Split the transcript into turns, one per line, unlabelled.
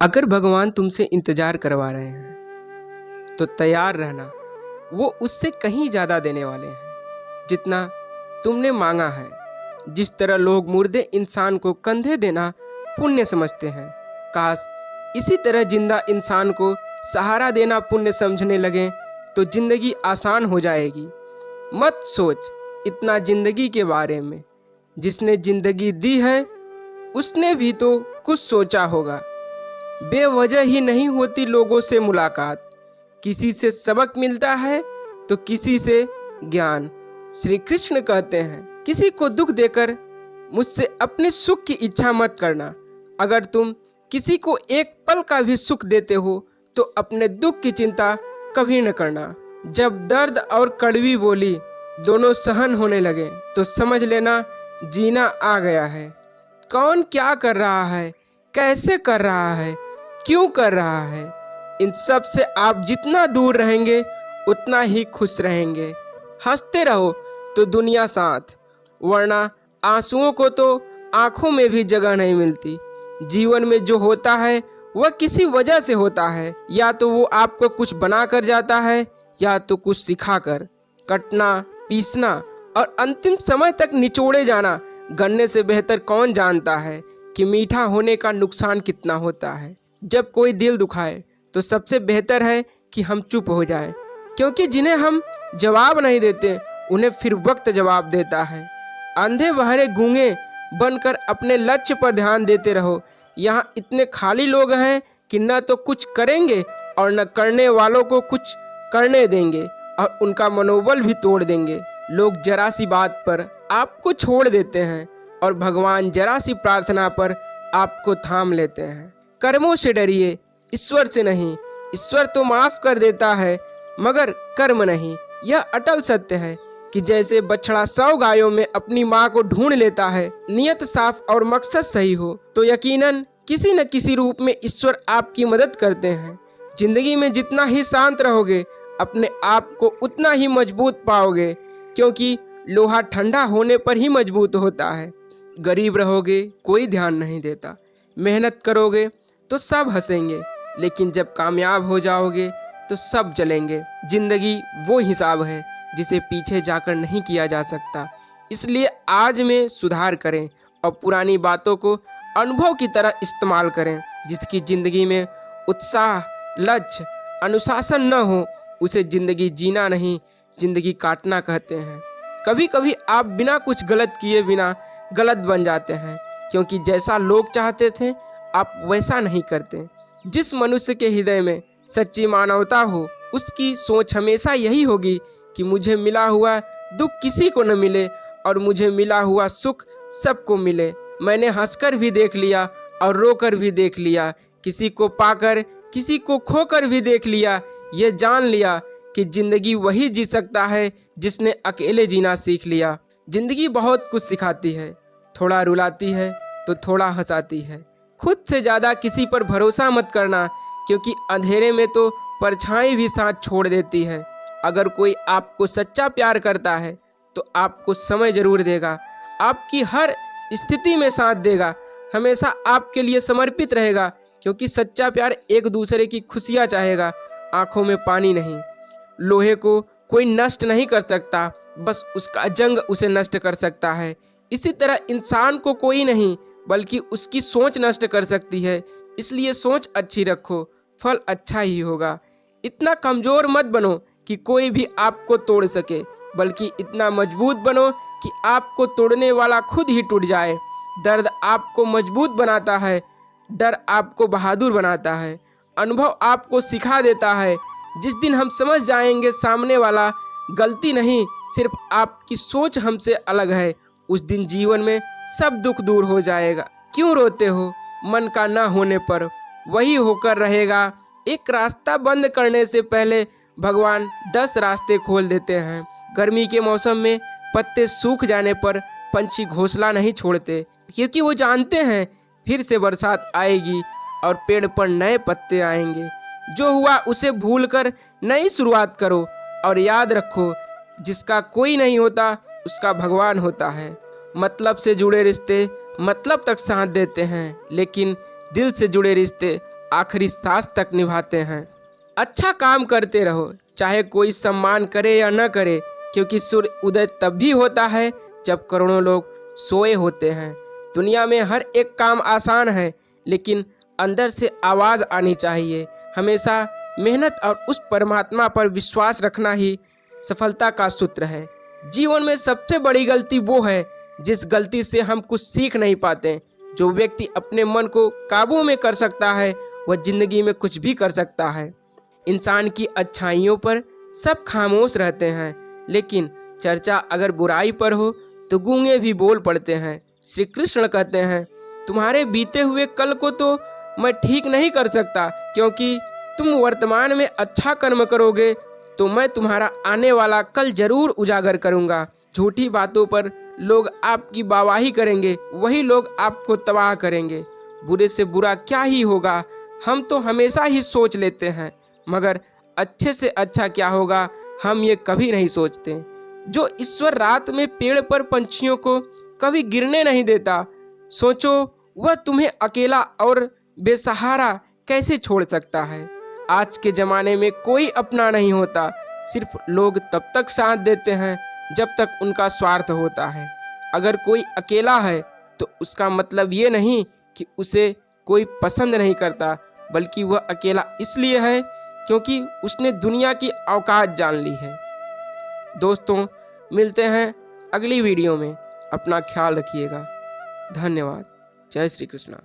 अगर भगवान तुमसे इंतजार करवा रहे हैं तो तैयार रहना, वो उससे कहीं ज़्यादा देने वाले हैं जितना तुमने मांगा है। जिस तरह लोग मुर्दे इंसान को कंधे देना पुण्य समझते हैं, काश इसी तरह जिंदा इंसान को सहारा देना पुण्य समझने लगें तो जिंदगी आसान हो जाएगी। मत सोच इतना जिंदगी के बारे में, जिसने जिंदगी दी है उसने भी तो कुछ सोचा होगा। बेवजह ही नहीं होती लोगों से मुलाकात, किसी से सबक मिलता है तो किसी से ज्ञान। श्री कृष्ण कहते हैं, किसी को दुख देकर मुझसे अपने सुख की इच्छा मत करना। अगर तुम किसी को एक पल का भी सुख देते हो तो अपने दुख की चिंता कभी न करना। जब दर्द और कड़वी बोली दोनों सहन होने लगे तो समझ लेना जीना आ गया है। कौन क्या कर रहा है, कैसे कर रहा है, क्यों कर रहा है, इन सब से आप जितना दूर रहेंगे उतना ही खुश रहेंगे। हंसते रहो तो दुनिया साथ, वरना आंसुओं को तो आंखों में भी जगह नहीं मिलती। जीवन में जो होता है वह किसी वजह से होता है, या तो वो आपको कुछ बना कर जाता है या तो कुछ सिखाकर। कटना, पीसना और अंतिम समय तक निचोड़े जाना गन्ने से बेहतर कौन जानता है कि मीठा होने का नुकसान कितना होता है। जब कोई दिल दुखाए तो सबसे बेहतर है कि हम चुप हो जाएं, क्योंकि जिन्हें हम जवाब नहीं देते उन्हें फिर वक्त जवाब देता है। अंधे बहरे गूंगे बनकर अपने लक्ष्य पर ध्यान देते रहो। यहाँ इतने खाली लोग हैं कि न तो कुछ करेंगे और न करने वालों को कुछ करने देंगे और उनका मनोबल भी तोड़ देंगे। लोग जरा सी बात पर आपको छोड़ देते हैं और भगवान जरा सी प्रार्थना पर आपको थाम लेते हैं। कर्मों से डरिए, ईश्वर से नहीं। ईश्वर तो माफ कर देता है मगर कर्म नहीं। यह अटल सत्य है कि जैसे बछड़ा 100 गायों में अपनी माँ को ढूंढ लेता है, नियत साफ और मकसद सही हो तो यकीनन किसी न किसी रूप में ईश्वर आपकी मदद करते हैं। जिंदगी में जितना ही शांत रहोगे अपने आप को उतना ही मजबूत पाओगे, क्योंकि लोहा ठंडा होने पर ही मजबूत होता है। गरीब रहोगे कोई ध्यान नहीं देता, मेहनत करोगे तो सब हंसेंगे, लेकिन जब कामयाब हो जाओगे तो सब जलेंगे। जिंदगी वो हिसाब है जिसे पीछे जाकर नहीं किया जा सकता। इसलिए आज में सुधार करें और पुरानी बातों को अनुभव की तरह इस्तेमाल करें। जिसकी जिंदगी में उत्साह, लक्ष्य, अनुशासन न हो उसे जिंदगी जीना नहीं, जिंदगी काटना कहते हैं। कभी कभी आप बिना कुछ गलत किए बिना गलत बन जाते हैं, क्योंकि जैसा लोग चाहते थे आप वैसा नहीं करते। जिस मनुष्य के हृदय में सच्ची मानवता हो उसकी सोच हमेशा यही होगी कि मुझे मिला हुआ दुख किसी को न मिले और मुझे मिला हुआ सुख सबको मिले। मैंने हंसकर भी देख लिया और रोकर भी देख लिया, किसी को पाकर किसी को खोकर भी देख लिया। ये जान लिया कि जिंदगी वही जी सकता है जिसने अकेले जीना सीख लिया। जिंदगी बहुत कुछ सिखाती है, थोड़ा रुलाती है तो थोड़ा हंसाती है। खुद से ज़्यादा किसी पर भरोसा मत करना, क्योंकि अंधेरे में तो परछाई भी साथ छोड़ देती है। अगर कोई आपको सच्चा प्यार करता है तो आपको समय जरूर देगा, आपकी हर स्थिति में साथ देगा, हमेशा आपके लिए समर्पित रहेगा, क्योंकि सच्चा प्यार एक दूसरे की खुशियाँ चाहेगा, आंखों में पानी नहीं। लोहे को कोई नष्ट नहीं कर सकता, बस उसका जंग उसे नष्ट कर सकता है। इसी तरह इंसान को कोई नहीं बल्कि उसकी सोच नष्ट कर सकती है। इसलिए सोच अच्छी रखो, फल अच्छा ही होगा। इतना कमज़ोर मत बनो कि कोई भी आपको तोड़ सके, बल्कि इतना मजबूत बनो कि आपको तोड़ने वाला खुद ही टूट जाए। दर्द आपको मजबूत बनाता है, डर आपको बहादुर बनाता है, अनुभव आपको सिखा देता है। जिस दिन हम समझ जाएंगे सामने वाला गलती नहीं सिर्फ आपकी सोच हमसे अलग है, उस दिन जीवन में सब दुख दूर हो जाएगा। क्यों रोते हो मन का ना होने पर, वही होकर रहेगा। एक रास्ता बंद करने से पहले भगवान 10 रास्ते खोल देते हैं। गर्मी के मौसम में पत्ते सूख जाने पर पंछी घोंसला नहीं छोड़ते, क्योंकि वो जानते हैं फिर से बरसात आएगी और पेड़ पर नए पत्ते आएंगे। जो हुआ उसे भूलकर नई शुरुआत करो और याद रखो, जिसका कोई नहीं होता उसका भगवान होता है। मतलब से जुड़े रिश्ते मतलब तक साथ देते हैं, लेकिन दिल से जुड़े रिश्ते आखिरी सांस तक निभाते हैं। अच्छा काम करते रहो, चाहे कोई सम्मान करे या न करे, क्योंकि सूर्य उदय तब भी होता है जब करोड़ों लोग सोए होते हैं। दुनिया में हर एक काम आसान है, लेकिन अंदर से आवाज़ आनी चाहिए। हमेशा मेहनत और उस परमात्मा पर विश्वास रखना ही सफलता का सूत्र है। जीवन में सबसे बड़ी गलती वो है जिस गलती से हम कुछ सीख नहीं पाते। जो व्यक्ति अपने मन को काबू में कर सकता है वह जिंदगी में कुछ भी कर सकता है। इंसान की अच्छाइयों पर सब खामोश रहते हैं, लेकिन चर्चा अगर बुराई पर हो तो गूंगे भी बोल पड़ते हैं। श्री कृष्ण कहते हैं, तुम्हारे बीते हुए कल को तो मैं ठीक नहीं कर सकता, क्योंकि तुम वर्तमान में अच्छा कर्म करोगे तो मैं तुम्हारा आने वाला कल जरूर उजागर करूंगा। झूठी बातों पर लोग आपकी वाहवाही करेंगे, वही लोग आपको तबाह करेंगे। बुरे से बुरा क्या ही होगा, हम तो हमेशा ही सोच लेते हैं, मगर अच्छे से अच्छा क्या होगा हम ये कभी नहीं सोचते। जो ईश्वर रात में पेड़ पर पंछियों को कभी गिरने नहीं देता, सोचो वह तुम्हें अकेला और बेसहारा कैसे छोड़ सकता है। आज के ज़माने में कोई अपना नहीं होता, सिर्फ लोग तब तक साथ देते हैं जब तक उनका स्वार्थ होता है। अगर कोई अकेला है तो उसका मतलब ये नहीं कि उसे कोई पसंद नहीं करता, बल्कि वह अकेला इसलिए है क्योंकि उसने दुनिया की औकात जान ली है। दोस्तों, मिलते हैं अगली वीडियो में। अपना ख्याल रखिएगा। धन्यवाद। जय श्री कृष्णा।